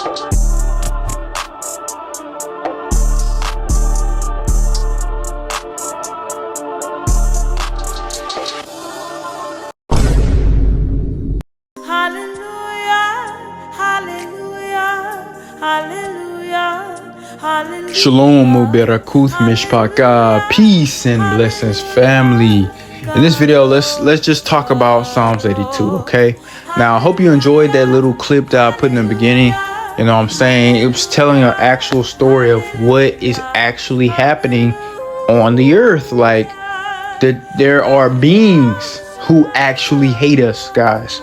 Shalom, Mubarakuth, Mishpaka, peace and blessings, family. In this video, let's just talk about Psalms 82, okay? Now, I hope you enjoyed that little clip that I put in the beginning. You know what I'm saying? It was telling an actual story of what is actually happening on the earth. Like, that there are beings who actually hate us, guys.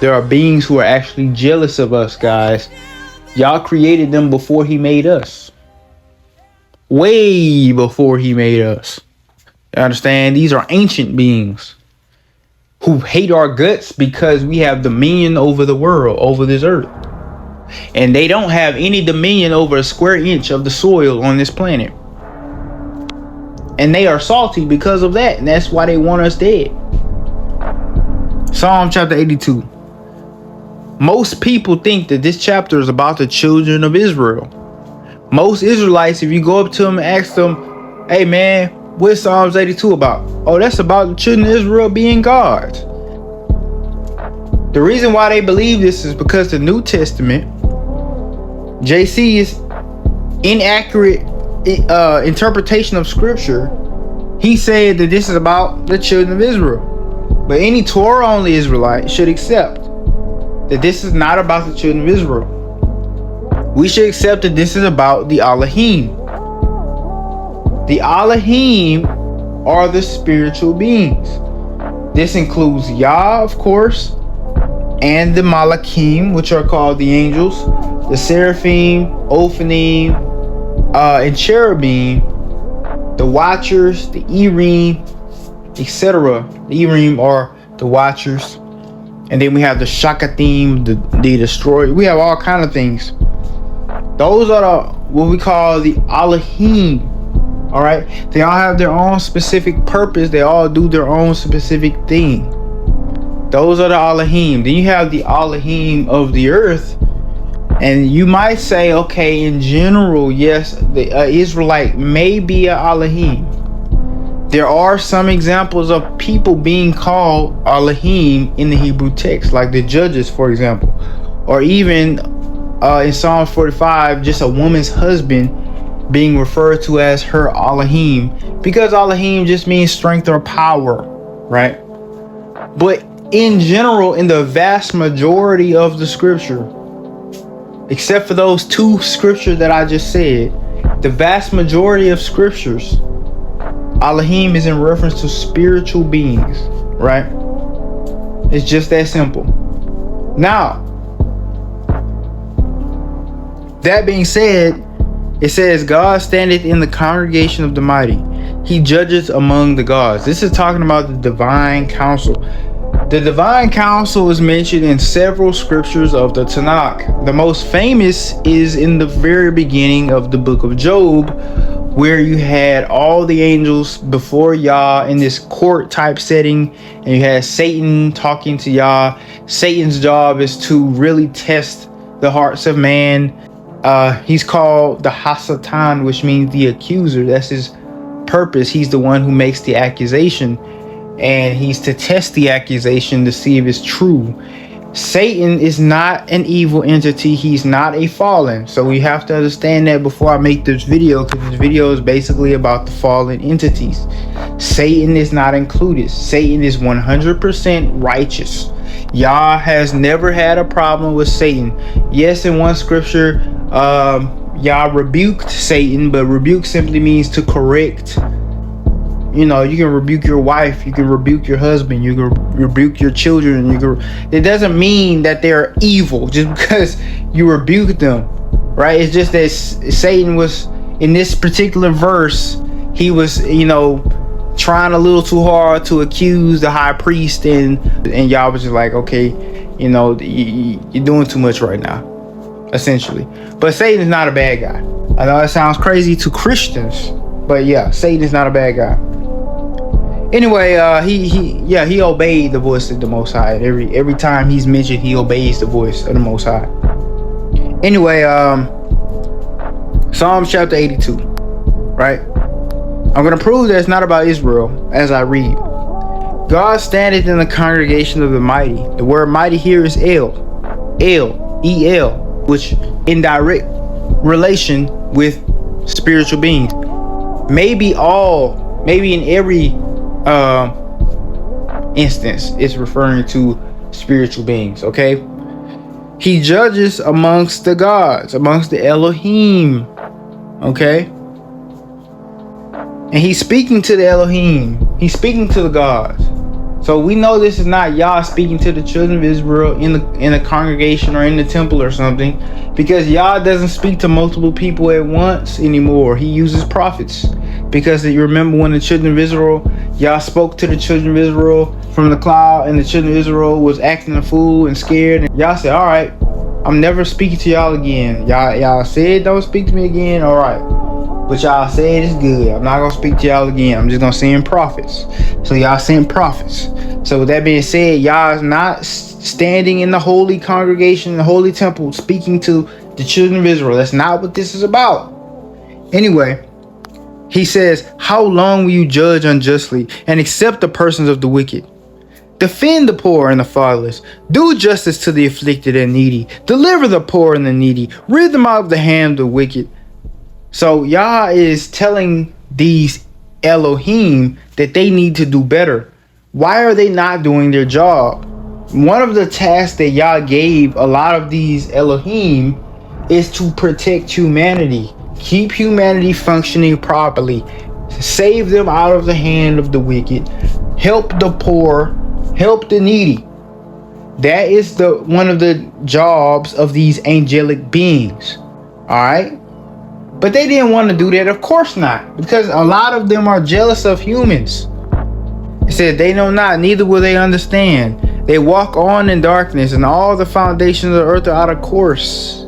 There are beings who are actually jealous of us, guys. Y'all created them before he made us. Way before he made us. You understand? These are ancient beings who hate our guts because we have dominion over the world, over this earth. And they don't have any dominion over a square inch of the soil on this planet. And they are salty because of that. And that's why they want us dead. Psalm chapter 82. Most people think that this chapter is about the children of Israel. Most Israelites, if you go up to them and ask them, hey man, what's Psalms 82 about? Oh, that's about the children of Israel being gods. The reason why they believe this is because the New Testament, JC's inaccurate interpretation of scripture, he said that this is about the children of Israel. But any Torah only Israelite should accept that this is not about the children of Israel. We should accept that this is about the Elohim. The Elohim are the spiritual beings. This includes Yah, of course, and the Malachim, which are called the angels, the Seraphim, Ophanim, and Cherubim, the Watchers, the Erim, etc. The Erim are the Watchers. And then we have the Shakatim, the Destroyer. We have all kind of things. Those are what we call the Elohim. All right. They all have their own specific purpose. They all do their own specific thing. Those are the Elohim. Then you have the Elohim of the earth. And you might say, okay, in general, yes, the Israelite may be an Elohim. There are some examples of people being called Elohim in the Hebrew text, like the Judges, for example, or even in Psalm 45, just a woman's husband being referred to as her Elohim, because Elohim just means strength or power, right? But in general, in the vast majority of the scripture, except for those two scriptures that I just said, the vast majority of scriptures, Elohim is in reference to spiritual beings, right? It's just that simple. Now, that being said, it says, God standeth in the congregation of the mighty. He judges among the gods. This is talking about the divine council. The divine council is mentioned in several scriptures of the Tanakh. The most famous is in the very beginning of the book of Job, where you had all the angels before Yah in this court type setting, and you had Satan talking to Yah. Satan's job is to really test the hearts of man. He's called the Hasatan, which means the accuser. That's his purpose. He's the one who makes the accusation, and he's to test the accusation to see if it's true. Satan is not an evil entity. He's not a fallen. So we have to understand that before I make this video, because this video is basically about the fallen entities. Satan is not included. Satan is 100% righteous. Yah has never had a problem with Satan. Yes, in one scripture, Yah rebuked Satan, but rebuke simply means to correct. You know, you can rebuke your wife, you can rebuke your husband, you can rebuke your children. It doesn't mean that they're evil just because you rebuke them, right? It's just that Satan was, in this particular verse, he was, you know, trying a little too hard to accuse the high priest, and y'all was just like, okay, you know, you're doing too much right now, essentially. But Satan is not a bad guy. I know that sounds crazy to Christians, but yeah, Satan is not a bad guy. Anyway, he obeyed the voice of the Most High. Every time he's mentioned, he obeys the voice of the Most High. Anyway, Psalms chapter 82, right? I'm going to prove that it's not about Israel as I read. God standeth in the congregation of the mighty. The word mighty here is El, which in direct relation with spiritual beings. Maybe in every instance, it's referring to spiritual beings, okay? He judges amongst the gods, amongst the Elohim, okay? And he's speaking to the Elohim. He's speaking to the gods. So we know this is not Yah speaking to the children of Israel in the congregation or in the temple or something, because Yah doesn't speak to multiple people at once anymore. He uses prophets. Because you remember when the children of Israel, Yah spoke to the children of Israel from the cloud, and the children of Israel was acting a fool and scared. And Yah said, all right, I'm never speaking to y'all again. Y'all said don't speak to me again, all right. But y'all said it's good. I'm not going to speak to y'all again. I'm just going to send prophets. So y'all sent prophets. So with that being said, y'all is not standing in the holy congregation, the holy temple, speaking to the children of Israel. That's not what this is about. Anyway, he says, how long will you judge unjustly and accept the persons of the wicked? Defend the poor and the fatherless. Do justice to the afflicted and needy. Deliver the poor and the needy. Rid them out of the hand of the wicked. So Yah is telling these Elohim that they need to do better. Why are they not doing their job? One of the tasks that Yah gave a lot of these Elohim is to protect humanity. Keep humanity functioning properly. Save them out of the hand of the wicked. Help the poor. Help the needy. That is one of the jobs of these angelic beings. Alright? But they didn't want to do that. Of course not. Because a lot of them are jealous of humans. It said they know not, neither will they understand. They walk on in darkness, and all the foundations of the earth are out of course.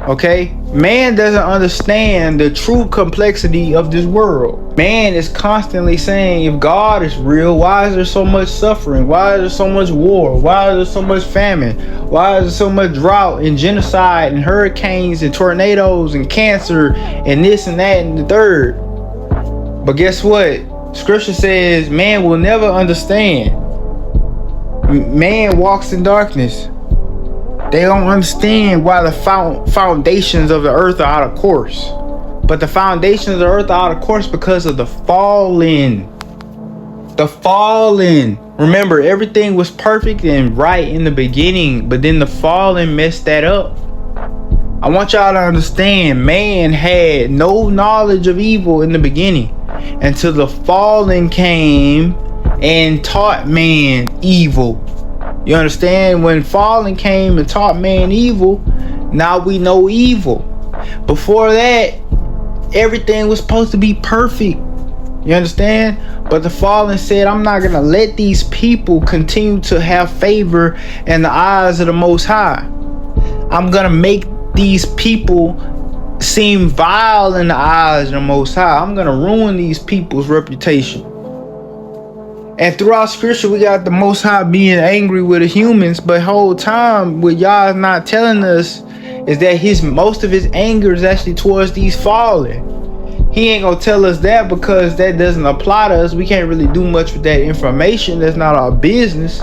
Okay? Man doesn't understand the true complexity of this world. Man is constantly saying, if God is real, why is there so much suffering? Why is there so much war? Why is there so much famine? Why is there so much drought and genocide and hurricanes and tornadoes and cancer and this and that and the third? But guess what? Scripture says man will never understand. Man walks in darkness. They don't understand why the foundations of the earth are out of course. But the foundations of the earth are out of course because of the fallen. The fallen. Remember, everything was perfect and right in the beginning, but then the fallen messed that up. I want y'all to understand, man had no knowledge of evil in the beginning until the fallen came and taught man evil. You understand? When fallen came and taught man evil, now we know evil. Before that, everything was supposed to be perfect. You understand? But the fallen said, I'm not going to let these people continue to have favor in the eyes of the Most High. I'm going to make these people seem vile in the eyes of the Most High. I'm going to ruin these people's reputation. And throughout scripture, we got the Most High being angry with the humans, but the whole time what Yah is not telling us is that most of his anger is actually towards these fallen. He ain't gonna tell us that because that doesn't apply to us. We can't really do much with that information. That's not our business,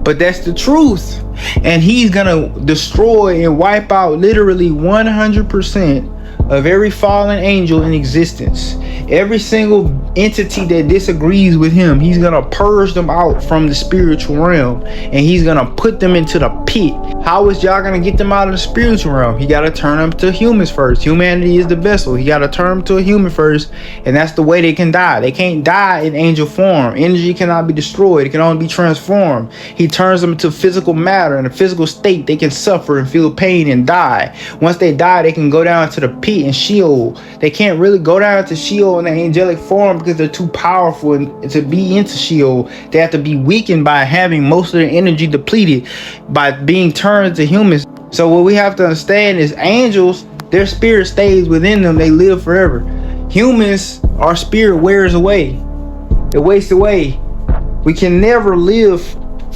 but that's the truth. And he's gonna destroy and wipe out literally 100% of every fallen angel in existence. Every single entity that disagrees with him, he's gonna purge them out from the spiritual realm, and he's gonna put them into the pit. How is y'all gonna get them out of the spiritual realm? He gotta turn them to humans first. Humanity is the vessel. He gotta turn them to a human first, and that's the way they can die. They can't die in angel form. Energy cannot be destroyed. It can only be transformed. He turns them to physical matter. In a physical state, they can suffer and feel pain and die. Once they die, they can go down to the pit and Sheol. They can't really go down to Sheol in the angelic form because they're too powerful and to be into Sheol. They have to be weakened by having most of their energy depleted by being turned to humans. So what we have to understand is angels, their spirit stays within them. They live forever. Humans, our spirit wears away. It wastes away. We can never live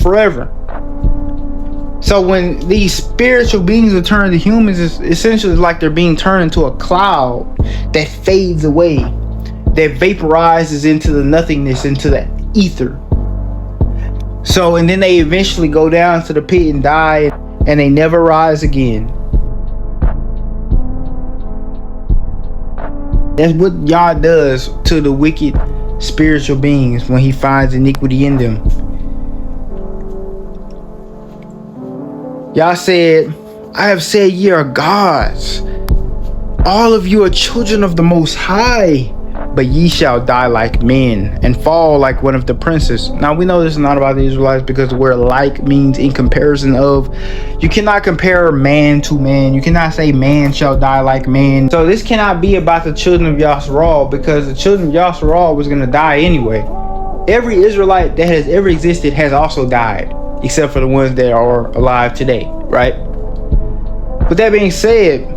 forever. So when these spiritual beings are turned to humans, it's essentially like they're being turned into a cloud that fades away, that vaporizes into the nothingness, into the ether. So, and then they eventually go down to the pit and die, and they never rise again. That's what Yah does to the wicked spiritual beings when he finds iniquity in them. Yah said, I have said ye are gods. All of you are children of the Most High. But ye shall die like men and fall like one of the princes. Now we know this is not about the Israelites, because the word like means in comparison of. You cannot compare man to man. You cannot say man shall die like man. So this cannot be about the children of Yasharal, because the children of Yasharal was going to die anyway. Every Israelite that has ever existed has also died, except for the ones that are alive today, right? With that being said,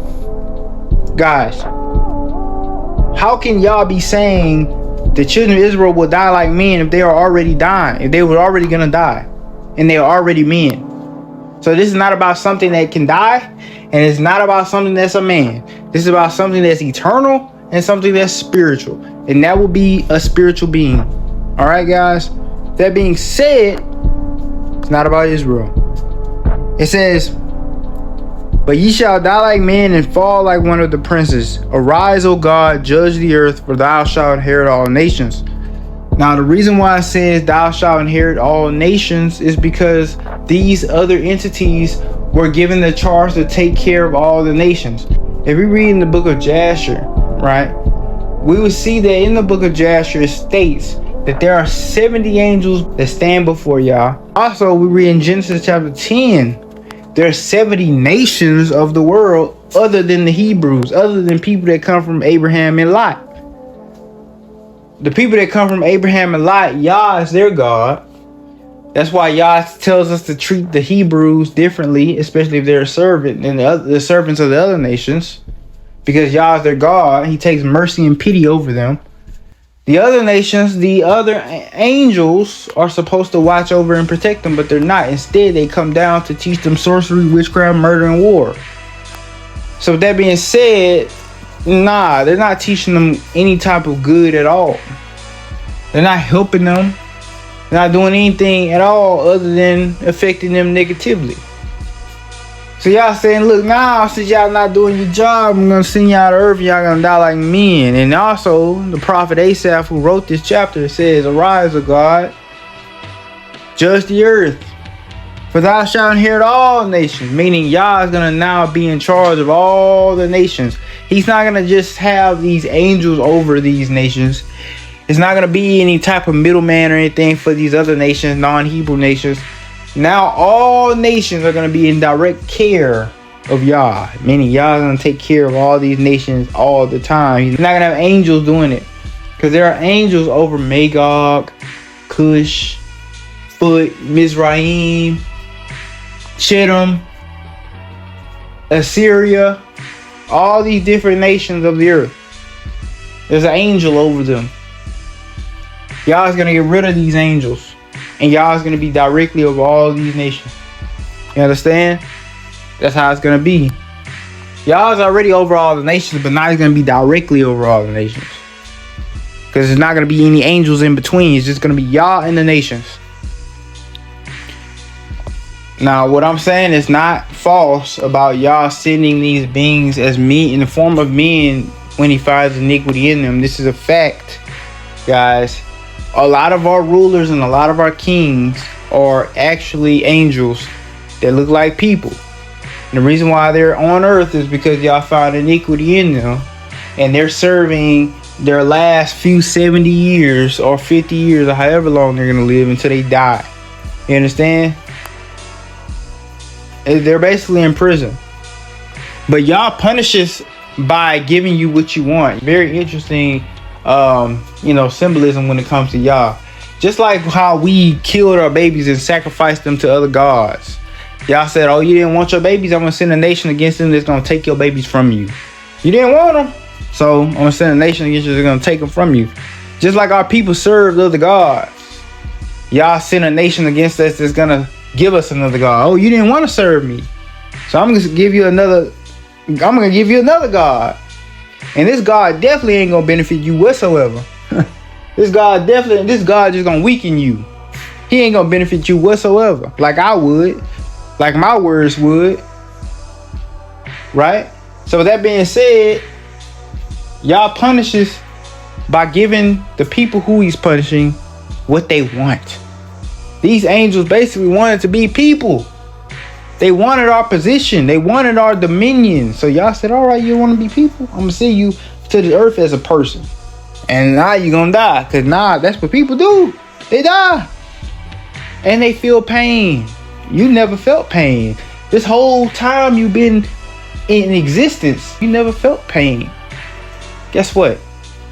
guys, how can y'all be saying the children of Israel will die like men if they are already dying, if they were already gonna die, and they are already men? So this is not about something that can die, and it's not about something that's a man. This is about something that's eternal and something that's spiritual, and that will be a spiritual being. All right, guys. That being said, it's not about Israel. It says, but ye shall die like men and fall like one of the princes. Arise, O God, judge the earth, for thou shalt inherit all nations. Now, the reason why it says thou shalt inherit all nations is because these other entities were given the charge to take care of all the nations. If we read in the book of Jasher, right, we will see that in the book of Jasher it states that there are 70 angels that stand before Yah. Also, we read in Genesis chapter 10, there are 70 nations of the world other than the Hebrews, other than people that come from Abraham and Lot. The people that come from Abraham and Lot, Yah is their God. That's why Yah tells us to treat the Hebrews differently, especially if they're a servant and the servants of the other nations, because Yah is their God. He takes mercy and pity over them. The other nations, the other angels are supposed to watch over and protect them, but they're not. Instead, they come down to teach them sorcery, witchcraft, murder, and war. So with that being said, nah, they're not teaching them any type of good at all. They're not helping them. They're not doing anything at all other than affecting them negatively. So y'all saying, look, now since y'all not doing your job, I'm going to send y'all to earth and y'all going to die like men. And also, the prophet Asaph, who wrote this chapter, says, arise, O God, judge the earth, for thou shalt inherit all nations. Meaning Yah is going to now be in charge of all the nations. He's not going to just have these angels over these nations. It's not going to be any type of middleman or anything for these other nations, non-Hebrew nations. Now all nations are going to be in direct care of Yah. Meaning Yah is going to take care of all these nations all the time. He's not going to have angels doing it, because there are angels over Magog, Cush, Phut, Mizraim, Chittim, Assyria, all these different nations of the earth. There's an angel over them. Yah is going to get rid of these angels, and Yah is going to be directly over all these nations. You understand? That's how it's going to be. Yah is already over all the nations, but now he's going to be directly over all the nations, because there's not going to be any angels in between. It's just going to be Yah and the nations. Now, what I'm saying is not false about Yah sending these beings as men, in the form of men, when he finds iniquity in them. This is a fact, guys. A lot of our rulers and a lot of our kings are actually angels that look like people. And the reason why they're on earth is because Yah found iniquity in them, and they're serving their last few 70 years or 50 years or however long they're going to live until they die. You understand? They're basically in prison. But Yah punishes by giving you what you want. Very interesting symbolism when it comes to Yah. Just like how we killed our babies and sacrificed them to other gods. Yah said, oh, you didn't want your babies? I'm going to send a nation against them that's going to take your babies from you. You didn't want them, so I'm going to send a nation against you that's going to take them from you. Just like our people served other gods, Yah sent a nation against us that's going to give us another God. Oh, you didn't want to serve me, so I'm gonna give you another. I'm gonna give you another God, and this God definitely ain't gonna benefit you whatsoever. This God just gonna weaken you. He ain't gonna benefit you whatsoever, like I would, like my words would, right? So with that being said, Yah punishes by giving the people who he's punishing what they want. These angels basically wanted to be people. They wanted our position. They wanted our dominion. So Yah said, all right, you want to be people? I'm gonna send you to the earth as a person, and now you're gonna die, because that's what people do. They die and they feel pain. You never felt pain. This whole time you've been in existence, you never felt pain. Guess what?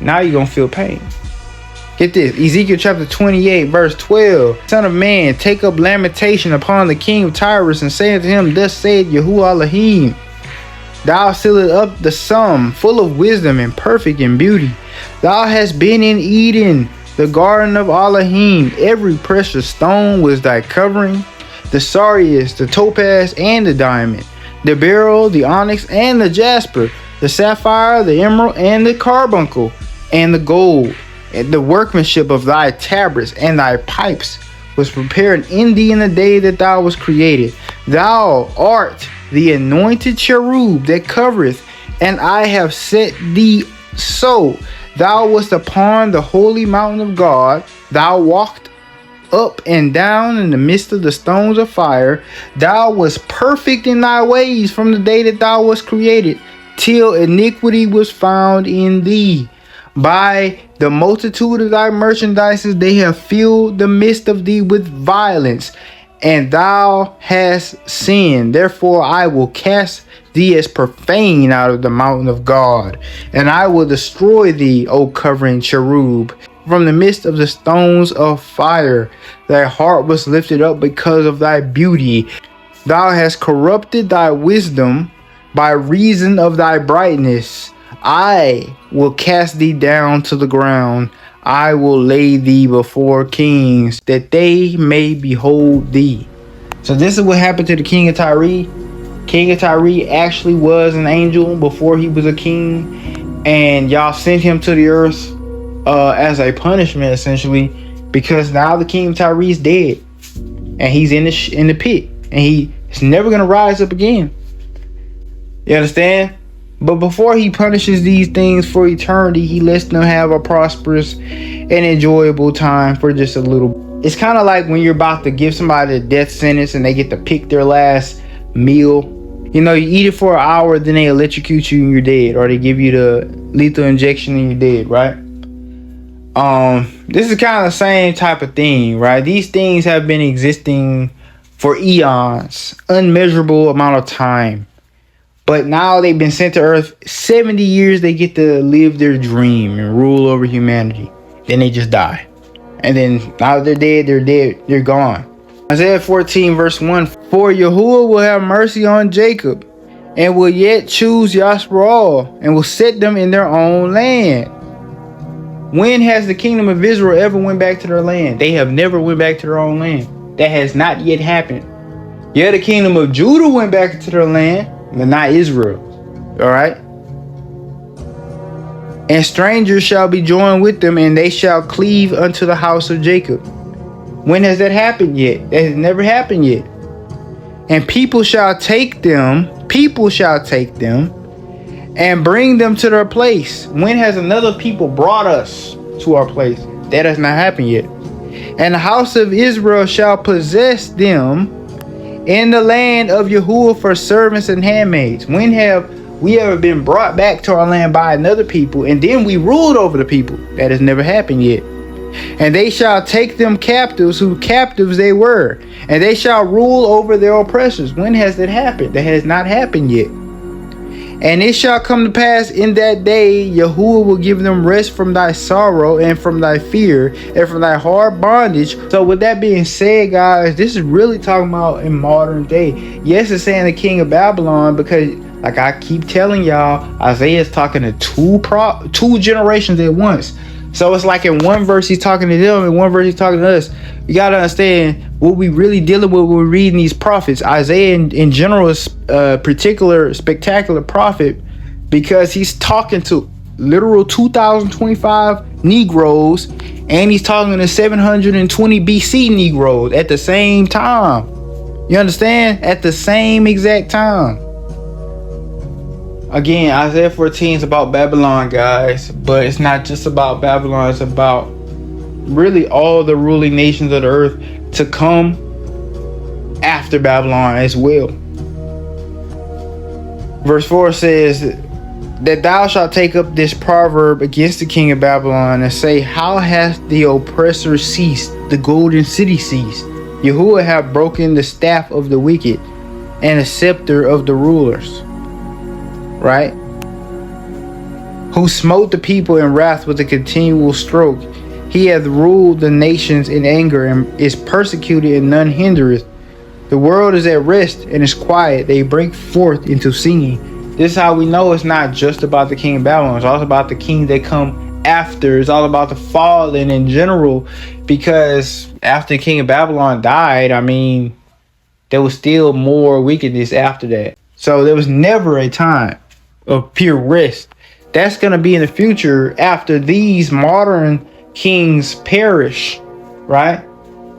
Now you're gonna feel pain. Get this, Ezekiel chapter 28 verse 12. Son of man, take up lamentation upon the king of Tyrus, and say unto him, thus saith Yahuwah Elohim, thou sealest up the sum, full of wisdom and perfect in beauty. Thou hast been in Eden, the garden of Elohim. Every precious stone was thy covering, the sardius, the topaz, and the diamond, the beryl, the onyx, and the jasper, the sapphire, the emerald, and the carbuncle, and the gold. And the workmanship of thy tabrets and thy pipes was prepared in thee in the day that thou was created. Thou art the anointed cherub that covereth, and I have set thee so. Thou wast upon the holy mountain of God. Thou walked up and down in the midst of the stones of fire. Thou wast perfect in thy ways from the day that thou wast created, till iniquity was found in thee. By the multitude of thy merchandises they have filled the midst of thee with violence, and thou hast sinned. Therefore I will cast thee as profane out of the mountain of God, and I will destroy thee, O covering cherub, from the midst of the stones of fire. Thy heart was lifted up because of thy beauty. Thou hast corrupted thy wisdom by reason of thy brightness. I will cast thee down to the ground. I will lay thee before kings, that they may behold thee. So this is what happened to the king of Tyre. King of Tyre actually was an angel before he was a king, and y'all sent him to the earth as a punishment, essentially, because now the king of Tyre is dead, and he's in the pit, and he's never gonna rise up again. You understand? But before he punishes these things for eternity, he lets them have a prosperous and enjoyable time for just a little. It's kind of like when you're about to give somebody a death sentence and they get to pick their last meal. You know, you eat it for an hour, then they electrocute you and you're dead, or they give you the lethal injection and you're dead, right? This is kind of the same type of thing, right? These things have been existing for eons, unmeasurable amount of time. But now they've been sent to earth 70 years. They get to live their dream and rule over humanity. Then they just die. And then now they're dead, they're gone. Isaiah 14 verse 1. For Yahuwah will have mercy on Jacob, and will yet choose Yasharal, and will set them in their own land. When has the kingdom of Israel ever went back to their land? They have never went back to their own land. That has not yet happened. Yeah, the kingdom of Judah went back to their land, but not Israel. All right. And strangers shall be joined with them, and they shall cleave unto the house of Jacob. When has that happened yet? That has never happened yet. And people shall take them, and bring them to their place. When has another people brought us to our place? That has not happened yet. And the house of Israel shall possess them in the land of Yahuwah for servants and handmaids. When have we ever been brought back to our land by another people, and then we ruled over the people? That has never happened yet. And they shall take them captives, who captives they were, and they shall rule over their oppressors. When has that happened? That has not happened yet. And it shall come to pass in that day, Yahuwah will give them rest from thy sorrow, and from thy fear, and from thy hard bondage. So with that being said, guys, this is really talking about in modern day. Yes, it's saying the king of Babylon, because like I keep telling y'all, Isaiah is talking to two generations at once. So it's like in one verse he's talking to them, in one verse he's talking to us. You gotta understand, what we really dealing with when we're reading these prophets. Isaiah in general is a particular spectacular prophet because he's talking to literal 2025 Negroes, and he's talking to 720 BC Negroes at the same time. You understand? At the same exact time. Again, Isaiah 14 is about Babylon, guys, but it's not just about Babylon. It's about really all the ruling nations of the earth to come after Babylon as well. Verse 4 says that thou shalt take up this proverb against the king of Babylon and say, how hath the oppressor ceased, the golden city ceased? Yahuwah hath broken the staff of the wicked and the scepter of the rulers. Right? Who smote the people in wrath with a continual stroke. He hath ruled the nations in anger and is persecuted and none hindereth. The world is at rest and is quiet. They break forth into singing. This is how we know it's not just about the king of Babylon. It's also about the king that come after. It's all about the fallen in general, because after the king of Babylon died, I mean, there was still more wickedness after that. So there was never a time of pure rest. That's going to be in the future after these modern kings perish, right?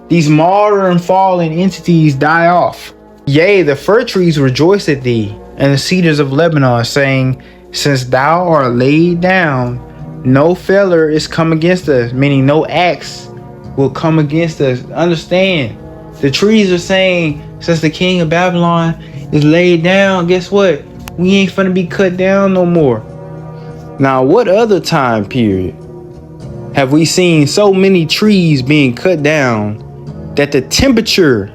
These modern fallen entities die off. Yea, the fir trees rejoice at thee, and the cedars of Lebanon, saying, since thou art laid down, no feller is come against us, meaning no axe will come against us. Understand, the trees are saying, since the king of Babylon is laid down, guess what? We ain't finna be cut down no more. Now, what other time period have we seen so many trees being cut down that the temperature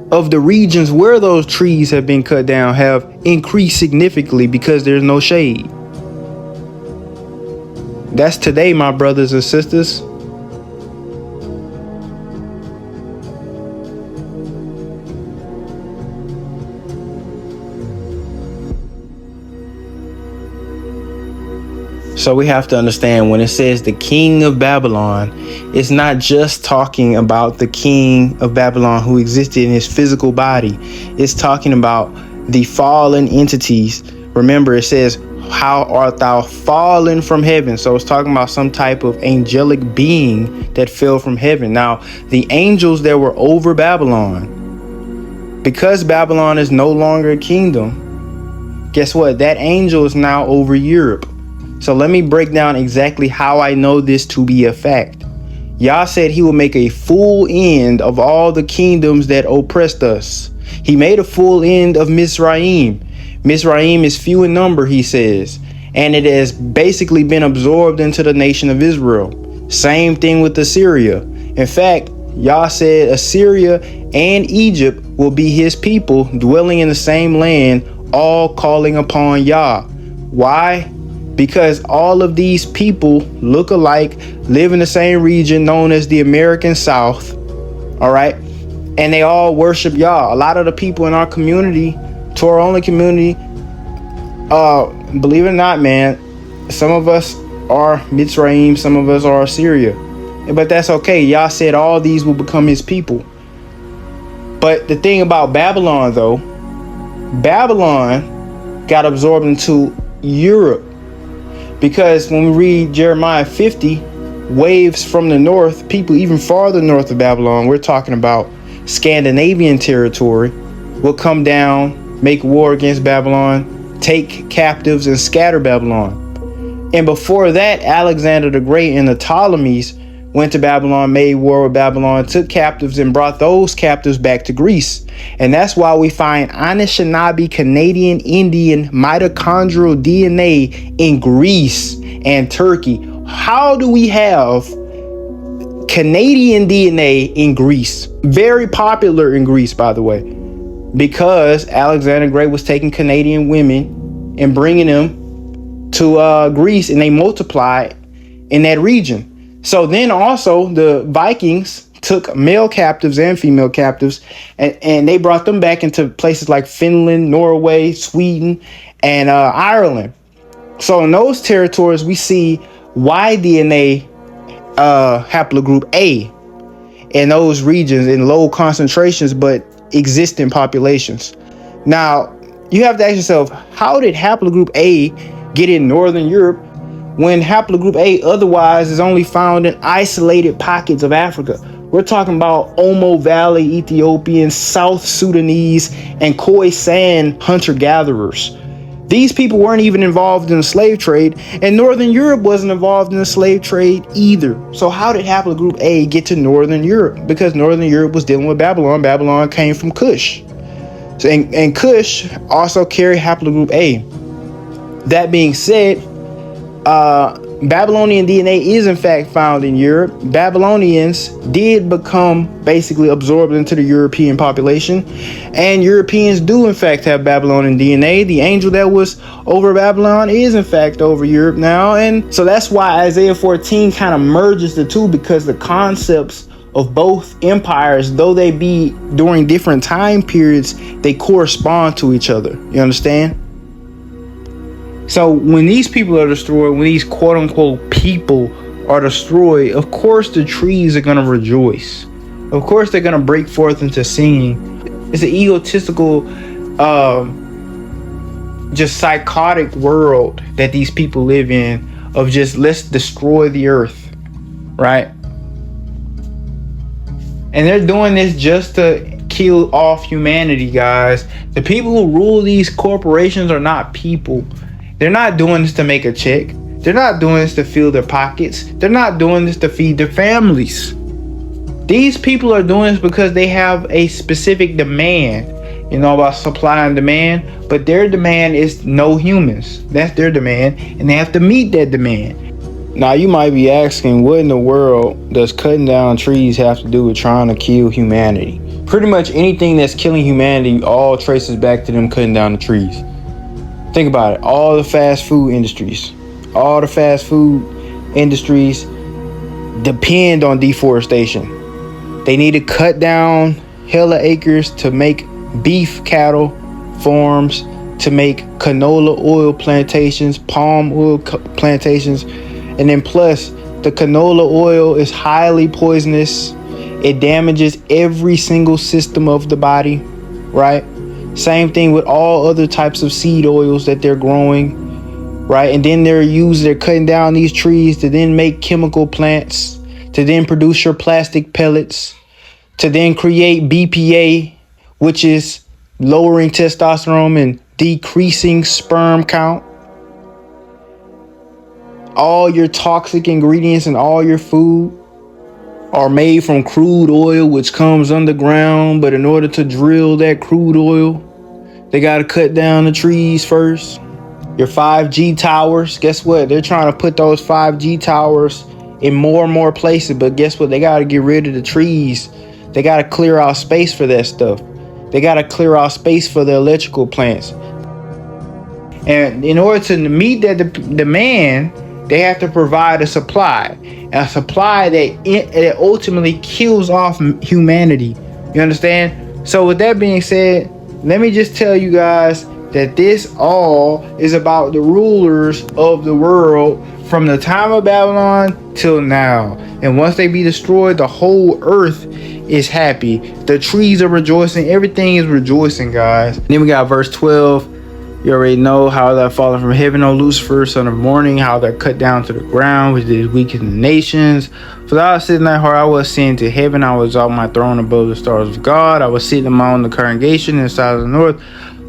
of the regions where those trees have been cut down have increased significantly because there's no shade? That's today, my brothers and sisters. So we have to understand, when it says the king of Babylon, it's not just talking about the king of Babylon who existed in his physical body. It's talking about the fallen entities. Remember, it says, how art thou fallen from heaven? So it's talking about some type of angelic being that fell from heaven. Now, the angels that were over Babylon, because Babylon is no longer a kingdom, guess what? That angel is now over Europe. So let me break down exactly how I know this to be a fact. Yah said he will make a full end of all the kingdoms that oppressed us. He made a full end of Mizraim. Mizraim is few in number, he says, and it has basically been absorbed into the nation of Israel. Same thing with Assyria. In fact, Yah said Assyria and Egypt will be his people, dwelling in the same land, all calling upon Yah. Why? Because all of these people look alike, live in the same region known as the American South. All right. And they all worship Yah. A lot of the people in our community, Torah only community, believe it or not, man, some of us are Mitzrayim, some of us are Assyria. But that's okay. Yah said all these will become his people. But the thing about Babylon, though, Babylon got absorbed into Europe. Because when we read Jeremiah 50, waves from the north, people even farther north of Babylon, we're talking about Scandinavian territory, will come down, make war against Babylon, take captives and scatter Babylon. And before that, Alexander the Great and the Ptolemies went to Babylon, made war with Babylon, took captives and brought those captives back to Greece. And that's why we find Anishinaabe, Canadian, Indian, mitochondrial DNA in Greece and Turkey. How do we have Canadian DNA in Greece? Very popular in Greece, by the way, because Alexander the Great was taking Canadian women and bringing them to Greece, and they multiplied in that region. So then also the Vikings took male captives and female captives, and they brought them back into places like Finland, Norway, Sweden, and Ireland. So in those territories, we see Y DNA haplogroup A. in those regions in low concentrations but existing populations. Now, you have to ask yourself, how did haplogroup A get in Northern Europe when haplogroup A otherwise is only found in isolated pockets of Africa? We're talking about Omo Valley Ethiopians, South Sudanese, and Khoisan hunter-gatherers. These people weren't even involved in the slave trade, and Northern Europe wasn't involved in the slave trade either. So how did haplogroup A get to Northern Europe? Because Northern Europe was dealing with Babylon. Babylon came from Kush. So, and Kush also carried haplogroup A. That being said, Babylonian DNA is in fact found in Europe. Babylonians did become basically absorbed into the European population, and Europeans do in fact have Babylonian DNA. The angel that was over Babylon is in fact over Europe now, and so that's why Isaiah 14 kind of merges the two, because the concepts of both empires, though they be during different time periods, they correspond to each other. You understand? So when these people are destroyed, when these quote unquote people are destroyed, of course the trees are going to rejoice. Of course they're going to break forth into singing. It's an egotistical, just psychotic world that these people live in, of just let's destroy the earth, right? And they're doing this just to kill off humanity, guys. The people who rule these corporations are not people. They're not doing this to make a check. They're not doing this to fill their pockets. They're not doing this to feed their families. These people are doing this because they have a specific demand, you know, about supply and demand. But their demand is no humans. That's their demand, and they have to meet that demand. Now, you might be asking, what in the world does cutting down trees have to do with trying to kill humanity? Pretty much anything that's killing humanity all traces back to them cutting down the trees. Think about it. All the fast food industries depend on deforestation. They need to cut down hella acres to make beef cattle farms, to make canola oil plantations, palm oil plantations. And then plus, the canola oil is highly poisonous. It damages every single system of the body, right? Same thing with all other types of seed oils that they're growing, right? And then they're cutting down these trees to then make chemical plants, to then produce your plastic pellets, to then create BPA, which is lowering testosterone and decreasing sperm count. All your toxic ingredients in all your food are made from crude oil, which comes underground. But in order to drill that crude oil, they got to cut down the trees first. Your 5G towers, guess what? They're trying to put those 5G towers in more and more places. But guess what? They got to get rid of the trees. They got to clear out space for that stuff. They got to clear out space for the electrical plants. And in order to meet that demand, they have to provide a supply that ultimately kills off humanity. You understand? So with that being said, let me just tell you guys that this all is about the rulers of the world from the time of Babylon till now. And once they be destroyed, the whole earth is happy. The trees are rejoicing. Everything is rejoicing, guys. And then we got verse 12. You already know how they're fallen from heaven, O Lucifer, son of morning, how they're cut down to the ground, which is weakened the nations. For thou hast in thy heart, I will ascend to heaven, I will exalt my throne above the stars of God, I will sit among the congregation in the side of the north.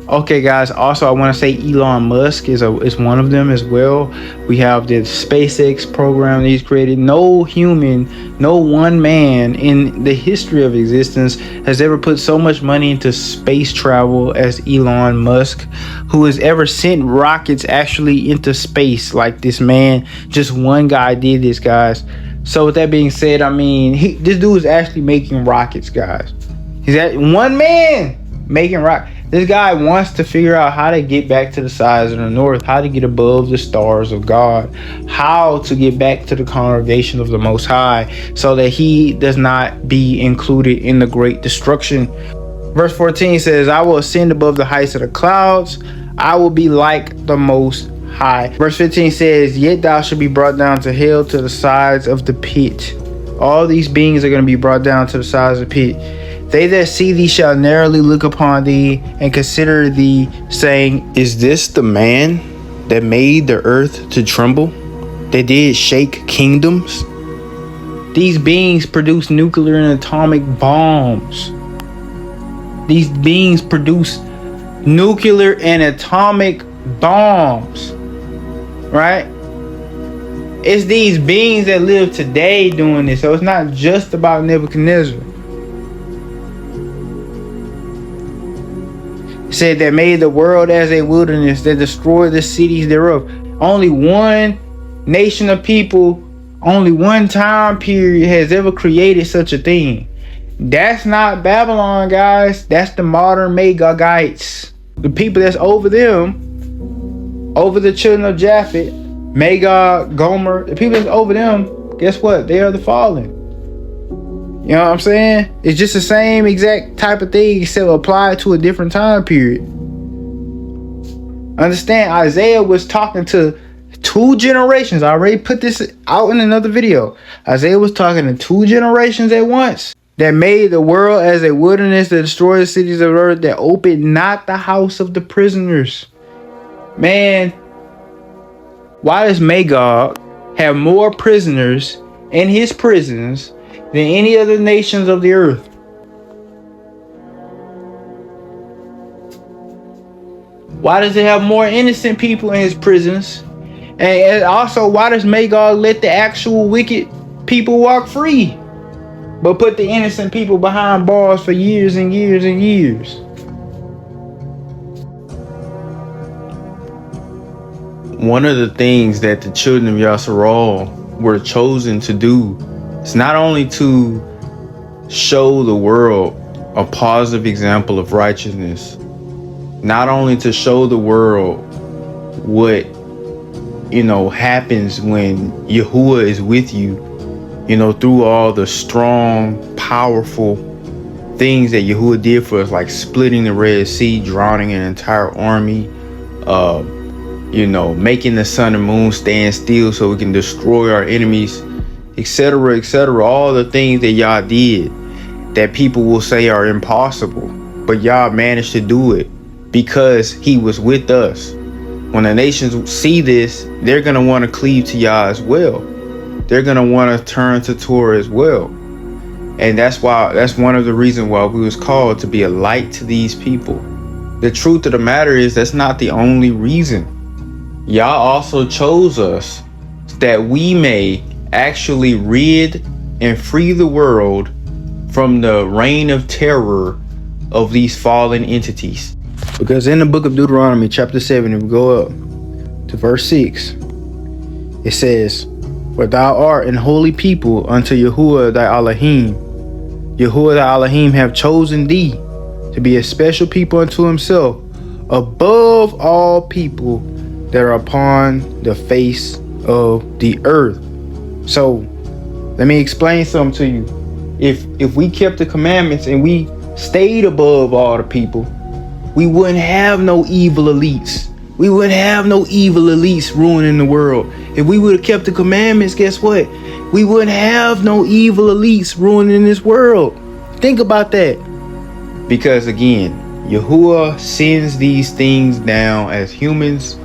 Okay, guys, also I want to say Elon Musk is one of them as well. We have the SpaceX program that he's created. No human, no one man in the history of existence has ever put so much money into space travel as Elon Musk, who has ever sent rockets actually into space like this man. Just one guy did this, guys. So with that being said, I mean, this dude is actually making rockets, guys. He's at one man making rockets. This guy wants to figure out how to get back to the sides of the north, how to get above the stars of God, how to get back to the congregation of the Most High so that he does not be included in the great destruction. Verse 14 says, I will ascend above the heights of the clouds. I will be like the Most High. Verse 15 says, yet thou shalt be brought down to hell, to the sides of the pit. All these beings are going to be brought down to the sides of the pit. They that see thee shall narrowly look upon thee and consider thee, saying, is this the man that made the earth to tremble, that did shake kingdoms? These beings produce nuclear and atomic bombs. These beings produce nuclear and atomic bombs, right? It's these beings that live today doing this. So it's not just about Nebuchadnezzar. It said that made the world as a wilderness, that destroyed the cities thereof. Only one nation of people, only one time period has ever created such a thing. That's not Babylon, guys. That's the modern Magogites. The people that's over them, over the children of Japhet, Magog, Gomer, the people that's over them, guess what? They are the fallen. You know what I'm saying? It's just the same exact type of thing, except applied to a different time period. Understand, Isaiah was talking to two generations. I already put this out in another video. Isaiah was talking to two generations at once. That made the world as a wilderness, that destroyed the cities of earth, that opened not the house of the prisoners. Man, why does Magog have more prisoners in his prisons than any other nations of the earth? Why does it have more innocent people in his prisons? And also, why does Magog let the actual wicked people walk free, but put the innocent people behind bars for years and years and years? One of the things that the children of Yasharal were chosen to do is not only to show the world a positive example of righteousness, not only to show the world what, happens when Yahuwah is with you, through all the strong, powerful things that Yahuwah did for us, like splitting the Red Sea, drowning an entire army, making the sun and moon stand still so we can destroy our enemies, etc., etc. All the things that Yah did that people will say are impossible, but Yah managed to do it because he was with us. When the nations see this, they're going to want to cleave to Yah as well. They're going to want to turn to Torah as well. And that's one of the reasons why we was called to be a light to these people. The truth of the matter is that's not the only reason. Yah also chose us that we may actually rid and free the world from the reign of terror of these fallen entities. Because in the book of Deuteronomy chapter 7, if we go up to verse 6, it says, for thou art an holy people unto Yahuwah thy Elohim. Yahuwah thy Elohim have chosen thee to be a special people unto himself, above all people that are upon the face of the earth. So let me explain something to you. If we kept the commandments and we stayed above all the people, we wouldn't have no evil elites. We wouldn't have no evil elites ruining the world. If we would have kept the commandments, guess what? We wouldn't have no evil elites ruining this world. Think about that. Because again, Yahuwah sends these things down as humans.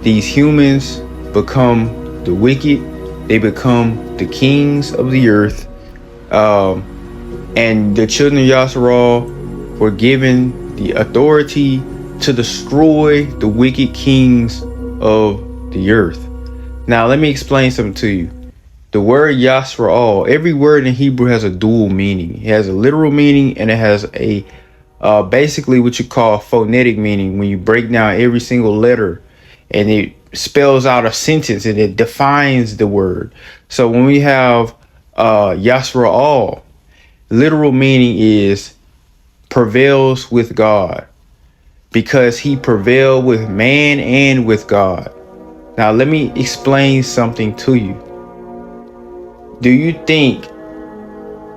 These humans become the wicked. They become the kings of the earth. And the children of Yasharal were given the authority to destroy the wicked kings of the earth. Now, let me explain something to you. The word Yasharal, every word in Hebrew has a dual meaning. It has a literal meaning and it has a basically what you call phonetic meaning, when you break down every single letter and it spells out a sentence and it defines the word. So when we have Yasharal, literal meaning is prevails with God, because he prevailed with man and with God. Now let me explain something to you. Do you think,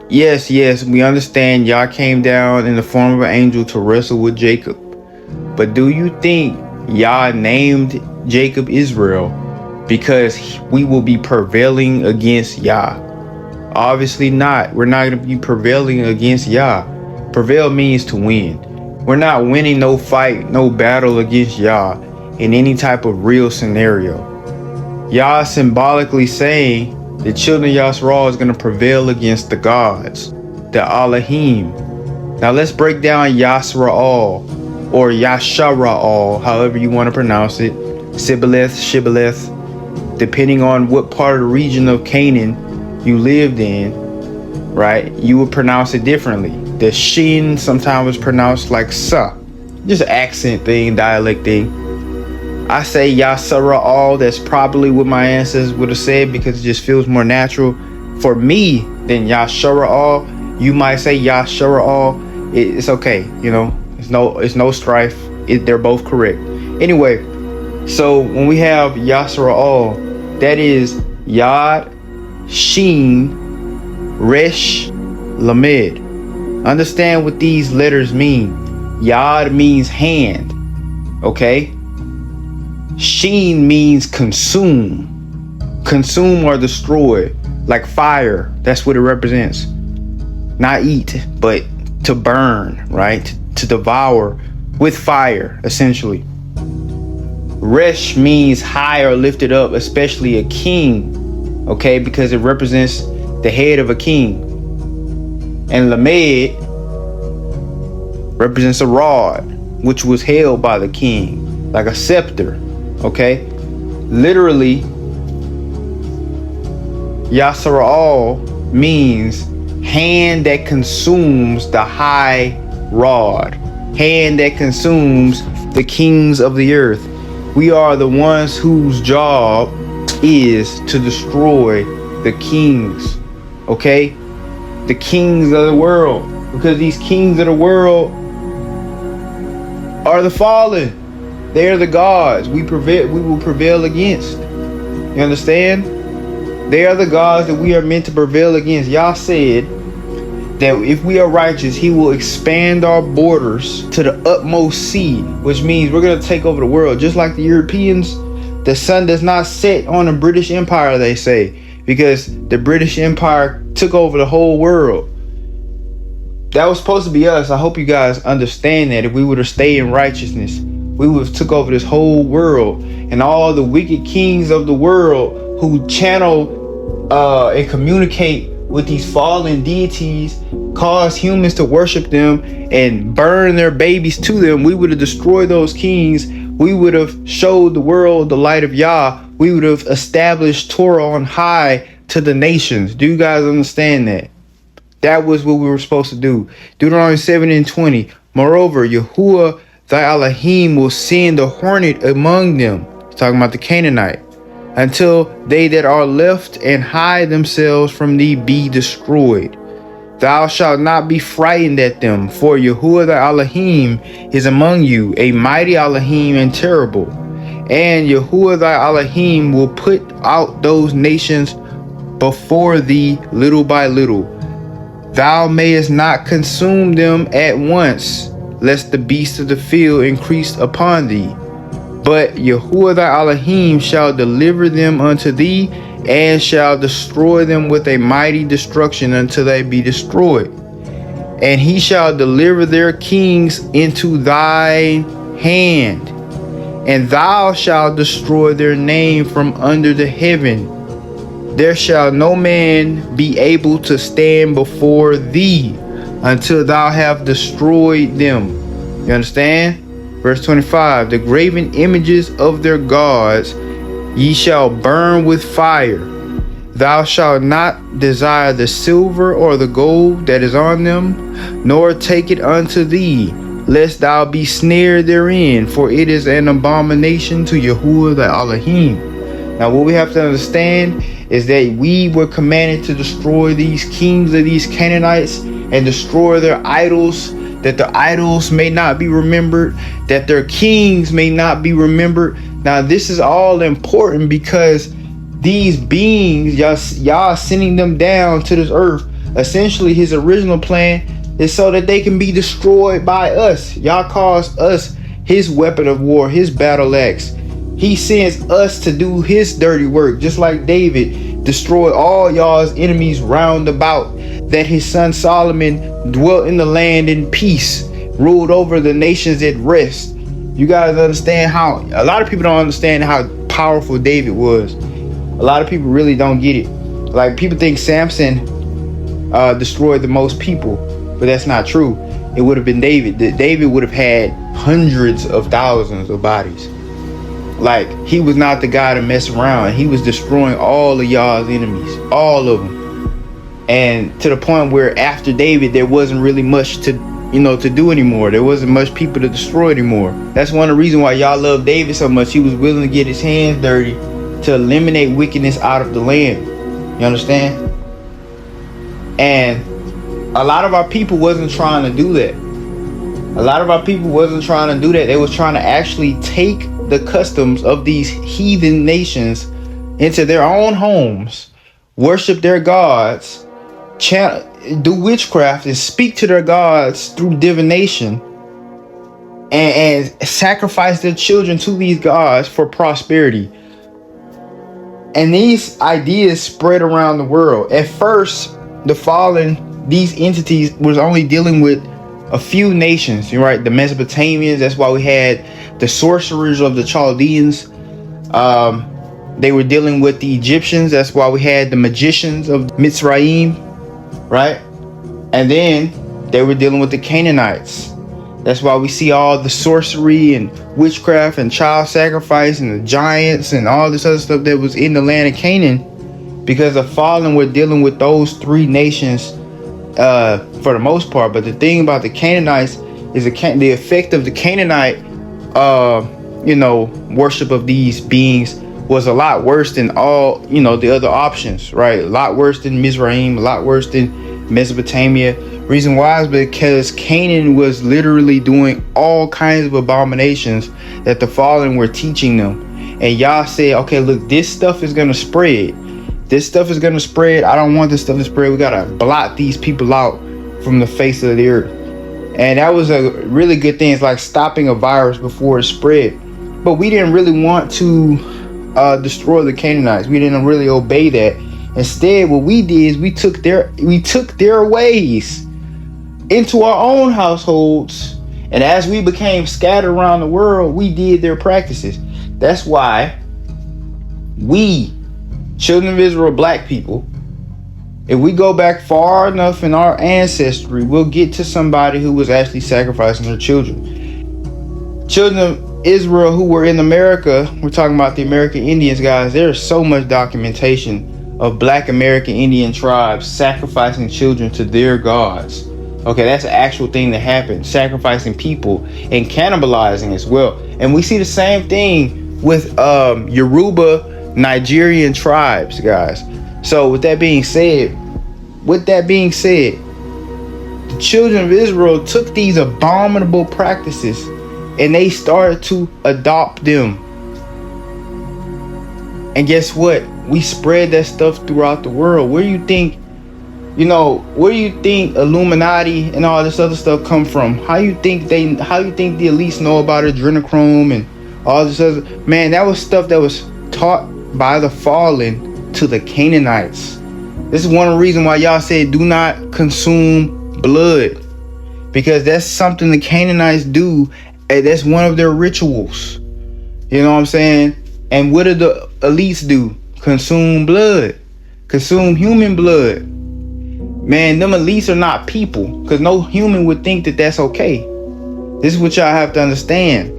yes, we understand Yah came down in the form of an angel to wrestle with Jacob, but do you think Yah named Jacob Israel because we will be prevailing against Yah? Obviously not. We're not going to be prevailing against Yah. Prevail means to win. We're not winning no fight, no battle against Yah in any type of real scenario. Yah symbolically saying the children of Yasharal is going to prevail against the gods, the Elohim. Now let's break down Yasharal or Yasharal, however you want to pronounce it. Shibboleth, depending on what part of the region of Canaan you lived in, right? You would pronounce it differently. The shin sometimes is pronounced like sa. Just an accent thing, dialect thing. I say Yasharal, that's probably what my ancestors would have said because it just feels more natural for me than Yasharal. You might say Yasharal. It's okay, you know. It's no strife. They're both correct. Anyway, so when we have Yasharal, that is Yad, Shin, Resh, Lamed. Understand what these letters mean. Yad means hand, okay? Shin means consume. Consume or destroy, like fire. That's what it represents. Not eat, but to burn, right? To devour with fire, essentially. Resh means high or lifted up, especially a king, okay? Because it represents the head of a king. And Lamed represents a rod, which was held by the king, like a scepter, okay? Literally, Yasharal means hand that consumes the high rod, hand that consumes the kings of the earth. We are the ones whose job is to destroy the kings, okay? The kings of the world, because these kings of the world are the fallen. They are the gods we will prevail against. You understand? They are the gods that we are meant to prevail against. Yah said that if we are righteous, he will expand our borders to the utmost sea, which means we're going to take over the world. Just like the Europeans, the sun does not set on the British Empire, they say, because the British Empire took over the whole world. That was supposed to be us. I hope you guys understand that. If we would have stayed in righteousness, we would have took over this whole world. And all the wicked kings of the world who channel and communicate with these fallen deities, cause humans to worship them and burn their babies to them, we would have destroyed those kings. We would have showed the world the light of Yah. We would have established Torah on high to the nations. Do you guys understand that? That was what we were supposed to do. Deuteronomy 7:20. Moreover, Yahuwah thy Elohim will send the hornet among them. He's talking about the Canaanite. Until they that are left and hide themselves from thee be destroyed. Thou shalt not be frightened at them, for Yahuwah thy Elohim is among you, a mighty Elohim and terrible. And Yahuwah thy Elohim will put out those nations before thee little by little. Thou mayest not consume them at once, lest the beasts of the field increase upon thee. But Yahuwah thy Elohim shall deliver them unto thee, and shall destroy them with a mighty destruction until they be destroyed. And he shall deliver their kings into thy hand, and thou shalt destroy their name from under the heaven. There shall no man be able to stand before thee until thou have destroyed them. You understand? Verse 25, the graven images of their gods ye shall burn with fire. Thou shalt not desire the silver or the gold that is on them, nor take it unto thee, lest thou be snared therein, for it is an abomination to Yahuwah the Elohim. Now what we have to understand is that we were commanded to destroy these kings of these Canaanites and destroy their idols, that their idols may not be remembered, that their kings may not be remembered. Now this is all important because these beings, y'all sending them down to this earth, essentially his original plan is so that they can be destroyed by us. Y'all cause us his weapon of war, his battle axe. He sends us to do his dirty work, just like David. destroy all y'all's enemies round about, that his son Solomon dwelt in the land in peace, ruled over the nations at rest. You guys understand how, a lot of people don't understand how powerful David was. A lot of people really don't get it. Like, people think Samson destroyed the most people, but that's not true. It would have been David. David would have had hundreds of thousands of bodies. Like, he was not the guy to mess around. He was destroying all of y'all's enemies, all of them. And to the point where after David, there wasn't really much to do anymore. There wasn't much people to destroy anymore. That's one of the reasons why y'all love David so much. He was willing to get his hands dirty to eliminate wickedness out of the land. You understand? And a lot of our people wasn't trying to do that. A lot of our people wasn't trying to do that. They was trying to actually take the customs of these heathen nations into their own homes, worship their gods, do witchcraft, and speak to their gods through divination, and sacrifice their children to these gods for prosperity. And these ideas spread around the world. At first, these entities was only dealing with a few nations, right? The Mesopotamians. That's why we had the sorcerers of the Chaldeans. They were dealing with the Egyptians. That's why we had the magicians of Mitzrayim, right? And then they were dealing with the Canaanites. That's why we see all the sorcery and witchcraft and child sacrifice and the giants and all this other stuff that was in the land of Canaan. Because the fallen were dealing with those three nations for the most part. But the thing about the Canaanites is the effect of the Canaanite worship of these beings was a lot worse than all the other options, right? A lot worse than Mizraim, a lot worse than Mesopotamia. Reason why is because Canaan was literally doing all kinds of abominations that the fallen were teaching them. And Yah said, okay, look, this stuff is gonna spread. This stuff is gonna spread. I don't want this stuff to spread. We gotta blot these people out from the face of the earth. And that was a really good thing. It's like stopping a virus before it spread. But we didn't really want to destroy the Canaanites. We didn't really obey that. Instead, what we did is we took their ways into our own households, and as we became scattered around the world, we did their practices. That's why we, children of Israel, black people, if we go back far enough in our ancestry, we'll get to somebody who was actually sacrificing their children. Children of Israel who were in America, we're talking about the American Indians, guys. There's so much documentation of black American Indian tribes sacrificing children to their gods. Okay, that's an actual thing that happened, sacrificing people and cannibalizing as well. And we see the same thing with Yoruba Nigerian tribes, guys. So with that being said, the children of Israel took these abominable practices and they started to adopt them. And guess what? We spread that stuff throughout the world. Where do you think Illuminati and all this other stuff come from? How you think the elites know about adrenochrome and all this other? Man, that was stuff that was taught by the fallen to the Canaanites. This is one of the reasons why y'all said do not consume blood, because that's something the Canaanites do, and that's one of their rituals. You know what I'm saying? And what do the elites do? Consume blood, consume human blood. Man, them elites are not people, because no human would think that that's okay. This is what y'all have to understand.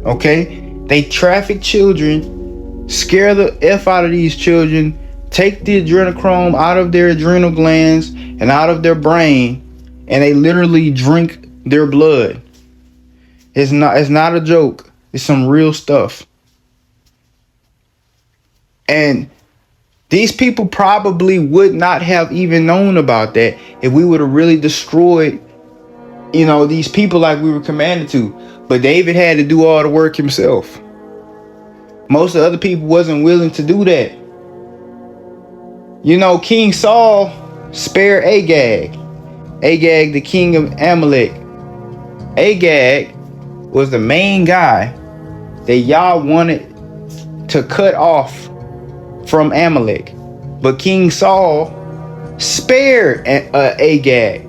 Okay? They traffic children, scare the F out of these children, take the adrenochrome out of their adrenal glands and out of their brain, and they literally drink their blood. It's not a joke. It's some real stuff. And these people probably would not have even known about that if we would have really destroyed, these people like we were commanded to. But David had to do all the work himself. Most of the other people wasn't willing to do that. King Saul spared Agag, the king of Amalek. Agag was the main guy that y'all wanted to cut off from Amalek. But King Saul spared Agag.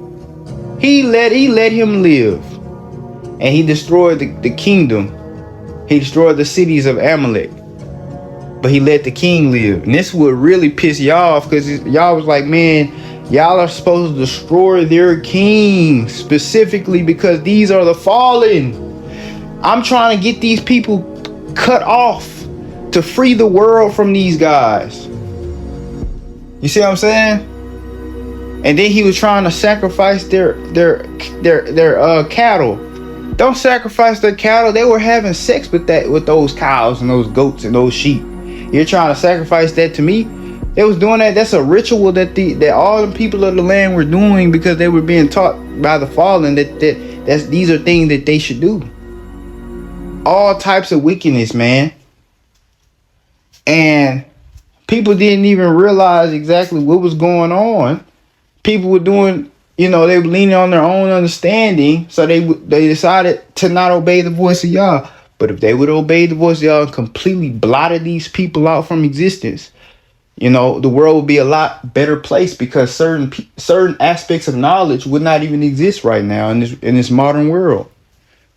He let him live, and he destroyed the kingdom. He destroyed the cities of Amalek, but he let the king live. And this would really piss y'all off, because y'all was like, man, y'all are supposed to destroy their king specifically because these are the fallen. I'm trying to get these people cut off to free the world from these guys. You see what I'm saying? And then he was trying to sacrifice their cattle. Don't sacrifice their cattle. They were having sex with those cows and those goats and those sheep. You're trying to sacrifice that to me? They was doing that. That's a ritual that all the people of the land were doing, because they were being taught by the fallen that these are things that they should do. All types of wickedness, man. And people didn't even realize exactly what was going on. People were doing, they were leaning on their own understanding, so they decided to not obey the voice of Yah. But if they would obey the voice of Yah and completely blotted these people out from existence, the world would be a lot better place, because certain aspects of knowledge would not even exist right now in this modern world.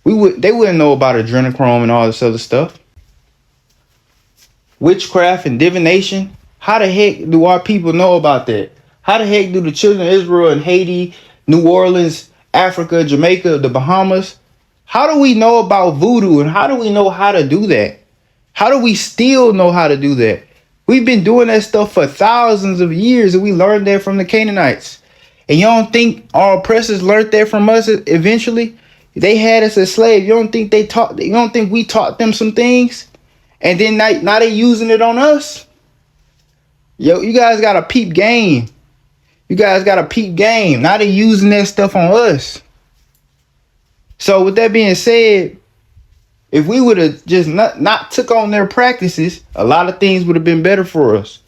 They wouldn't know about adrenochrome and all this other stuff. Witchcraft and divination. How the heck do our people know about that? How the heck do the children of Israel in Haiti, New Orleans, Africa, Jamaica, the Bahamas, how do we know about voodoo, and how do we know how to do that? How do we still know how to do that? We've been doing that stuff for thousands of years, and we learned that from the Canaanites. And you don't think our oppressors learned that from us eventually? They had us as slaves. You don't think we taught them some things? And then now they using it on us? Yo, you guys got a peep game. Now they using that stuff on us. So with that being said, if we would have just not took on their practices, a lot of things would have been better for us.